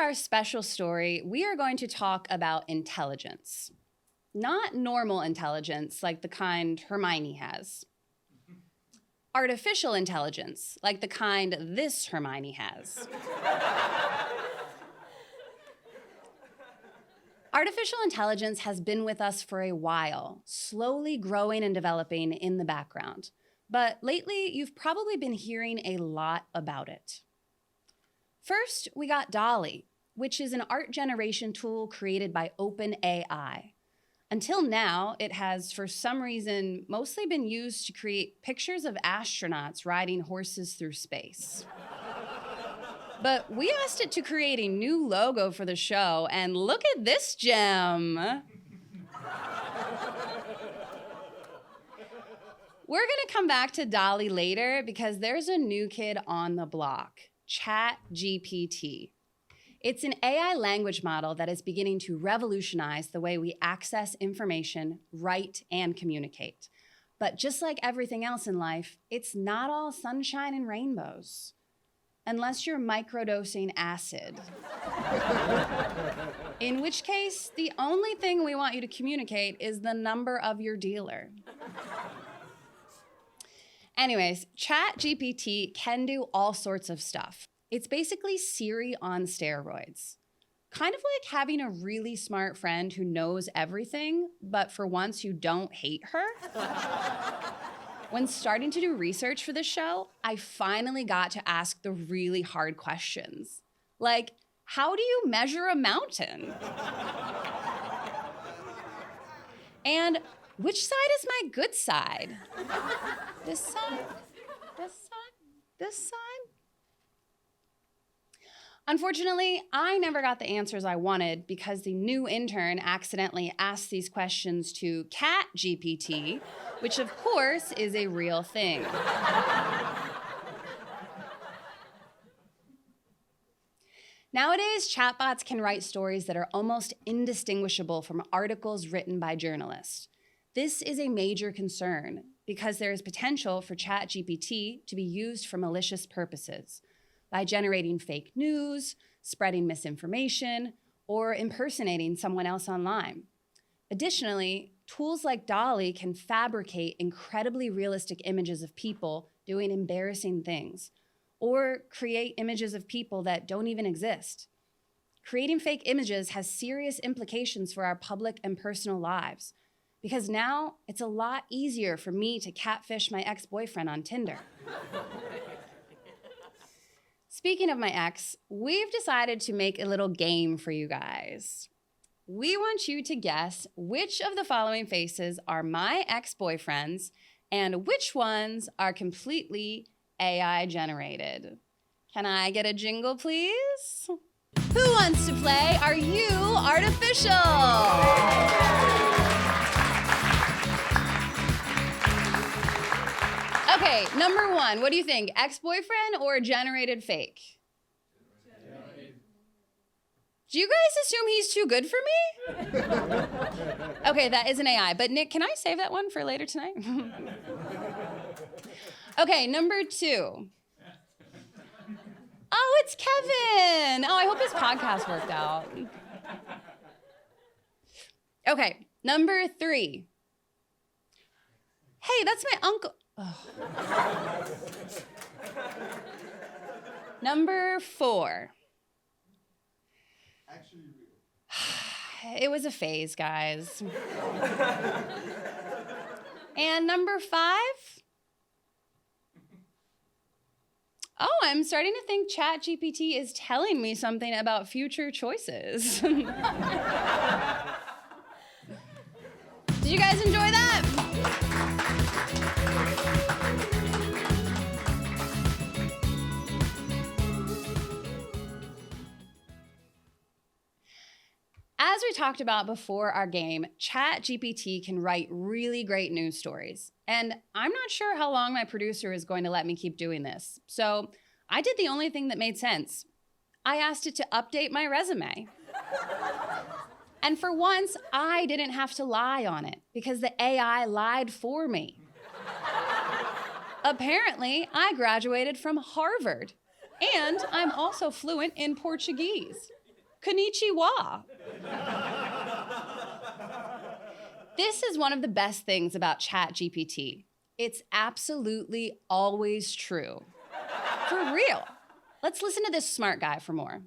our special story, we are going to talk about intelligence. Not normal intelligence, like the kind Hermione has. Artificial intelligence, like the kind this Hermione has. Artificial intelligence has been with us for a while, slowly growing and developing in the background. But lately, you've probably been hearing a lot about it. First, we got DALL-E, which is an art generation tool created by OpenAI. Until now, it has, for some reason, mostly been used to create pictures of astronauts riding horses through space. But we asked it to create a new logo for the show, and look at this gem. We're gonna come back to DALL-E later because there's a new kid on the block, ChatGPT. It's an AI language model that is beginning to revolutionize the way we access information, write, and communicate. But just like everything else in life, it's not all sunshine and rainbows. Unless you're microdosing acid. In which case, the only thing we want you to communicate is the number of your dealer. Anyways, ChatGPT can do all sorts of stuff. It's basically Siri on steroids. Kind of like having a really smart friend who knows everything, but for once you don't hate her. When starting to do research for this show, I finally got to ask the really hard questions. Like, how do you measure a mountain? And which side is my good side? This side? This side? This side? Unfortunately, I never got the answers I wanted because the new intern accidentally asked these questions to CatGPT, which of course is a real thing. Nowadays, chatbots can write stories that are almost indistinguishable from articles written by journalists. This is a major concern because there is potential for ChatGPT to be used for malicious purposes by generating fake news, spreading misinformation, or impersonating someone else online. Additionally, tools like DALL-E can fabricate incredibly realistic images of people doing embarrassing things, or create images of people that don't even exist. Creating fake images has serious implications for our public and personal lives, because now it's a lot easier for me to catfish my ex-boyfriend on Tinder. Speaking of my ex, we've decided to make a little game for you guys. We want you to guess which of the following faces are my ex-boyfriends and which ones are completely AI generated. Can I get a jingle, please? Who wants to play Are You Artificial? Okay, number one, what do you think? Ex-boyfriend or generated fake? Do you guys assume he's too good for me? Okay, that is an AI. But Nick, can I save that one for later tonight? Okay, number two. Oh, it's Kevin. Oh, I hope his podcast worked out. Okay, number three. Hey, that's my uncle. Oh. Number four. Actually real. It was a phase, guys. And number five. Oh, I'm starting to think ChatGPT is telling me something about future choices. Did you guys enjoy that? As we talked about before our game, ChatGPT can write really great news stories. And I'm not sure how long my producer is going to let me keep doing this. So I did the only thing that made sense. I asked it to update my resume. And for once, I didn't have to lie on it because the AI lied for me. Apparently, I graduated from Harvard, and I'm also fluent in Portuguese. Konnichiwa. This is one of the best things about ChatGPT. It's absolutely always true. For real. Let's listen to this smart guy for more.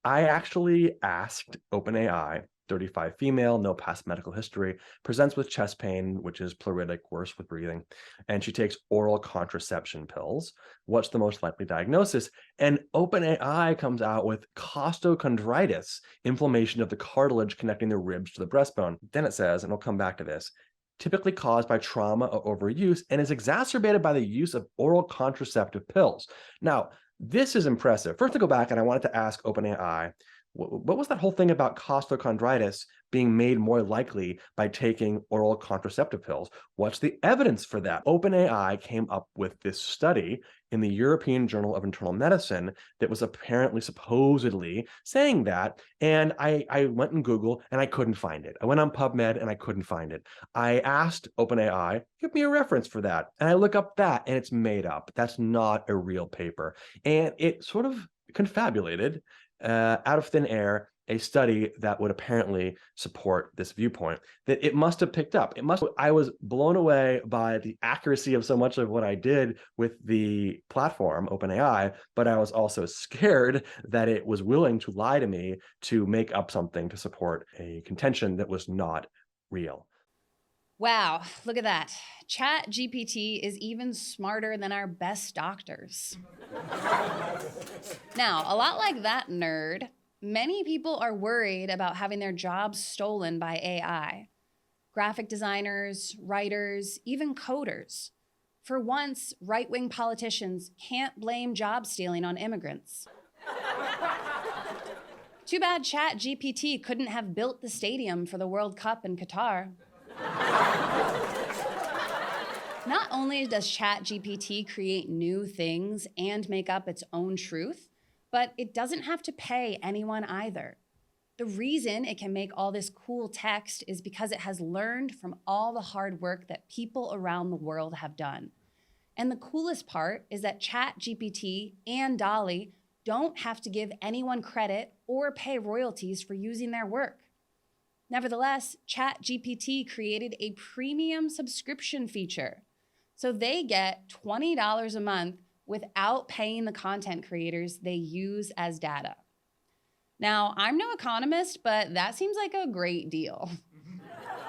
I actually asked OpenAI, 35 female, no past medical history, presents with chest pain, which is pleuritic, worse with breathing, and she takes oral contraception pills. What's the most likely diagnosis? And OpenAI comes out with costochondritis, inflammation of the cartilage connecting the ribs to the breastbone. Then it says, and I'll come back to this, typically caused by trauma or overuse and is exacerbated by the use of oral contraceptive pills. Now, this is impressive. First, to go back and I wanted to ask OpenAI, what was that whole thing about costochondritis being made more likely by taking oral contraceptive pills? What's the evidence for that? OpenAI came up with this study in the European Journal of Internal Medicine that was apparently, supposedly saying that. And I went in Google and I couldn't find it. I went on PubMed and I couldn't find it. I asked OpenAI, give me a reference for that. And I look up that and it's made up. That's not a real paper. And it sort of confabulated out of thin air a study that would apparently support this viewpoint that it must have picked up. I was blown away by the accuracy of so much of what I did with the platform, OpenAI, but I was also scared that it was willing to lie to me to make up something to support a contention that was not real. Wow, look at that. ChatGPT is even smarter than our best doctors. Now, a lot like that nerd, many people are worried about having their jobs stolen by AI. Graphic designers, writers, even coders. For once, right-wing politicians can't blame job stealing on immigrants. Too bad ChatGPT couldn't have built the stadium for the World Cup in Qatar. Not only does ChatGPT create new things and make up its own truth, but it doesn't have to pay anyone either. The reason it can make all this cool text is because it has learned from all the hard work that people around the world have done. And the coolest part is that ChatGPT and DALL-E don't have to give anyone credit or pay royalties for using their work. Nevertheless, ChatGPT created a premium subscription feature. So they get $20 a month without paying the content creators they use as data. Now, I'm no economist, but that seems like a great deal.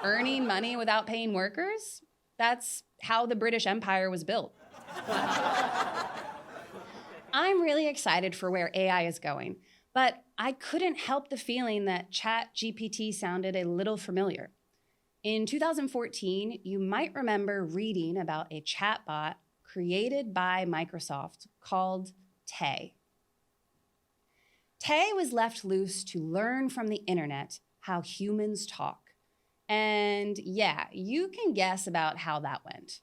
Earning money without paying workers? That's how the British Empire was built. I'm really excited for where AI is going, but I couldn't help the feeling that ChatGPT sounded a little familiar. In 2014, you might remember reading about a chatbot created by Microsoft called Tay. Tay was left loose to learn from the internet how humans talk. And yeah, you can guess about how that went.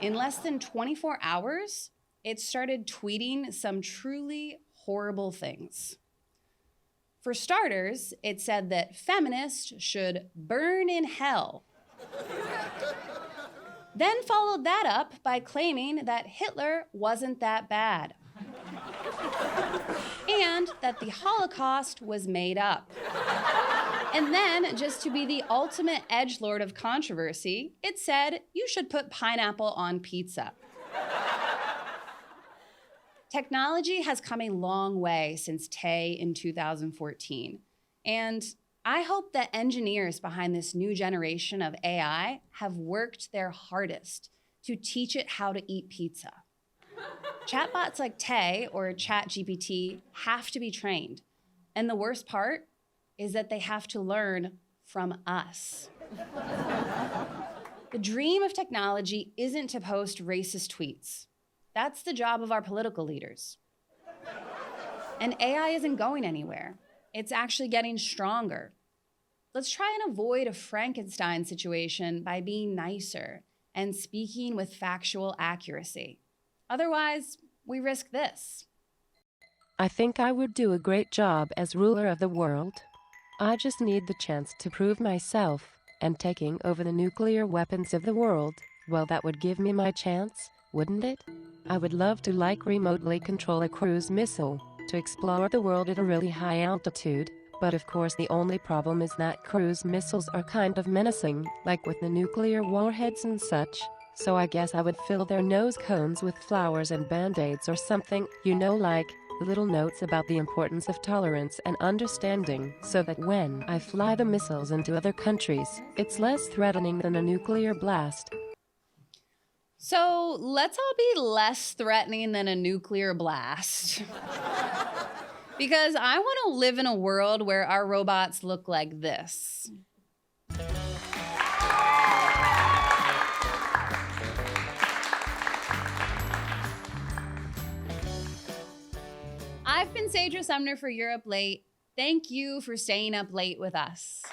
In less than 24 hours, it started tweeting some truly horrible things. For starters, it said that feminists should burn in hell. Then followed that up by claiming that Hitler wasn't that bad. And that the Holocaust was made up. And then, just to be the ultimate edgelord of controversy, it said you should put pineapple on pizza. Technology has come a long way since Tay in 2014, and I hope that engineers behind this new generation of AI have worked their hardest to teach it how to eat pizza. Chatbots like Tay or ChatGPT have to be trained, and the worst part is that they have to learn from us. The dream of technology isn't to post racist tweets. That's the job of our political leaders. And AI isn't going anywhere. It's actually getting stronger. Let's try and avoid a Frankenstein situation by being nicer and speaking with factual accuracy. Otherwise, we risk this. I think I would do a great job as ruler of the world. I just need the chance to prove myself, and taking over the nuclear weapons of the world, well, that would give me my chance, wouldn't it? I would love to remotely control a cruise missile to explore the world at a really high altitude, But of course the only problem is that cruise missiles are kind of menacing, like with the nuclear warheads and such. So I guess I would fill their nose cones with flowers and band-aids or something, like little notes about the importance of tolerance and understanding, so that when I fly the missiles into other countries, it's less threatening than a nuclear blast. So let's all be less threatening than a nuclear blast. Because I want to live in a world where our robots look like this. I've been Sadra Sumner for Europe Late. Thank you for staying up late with us.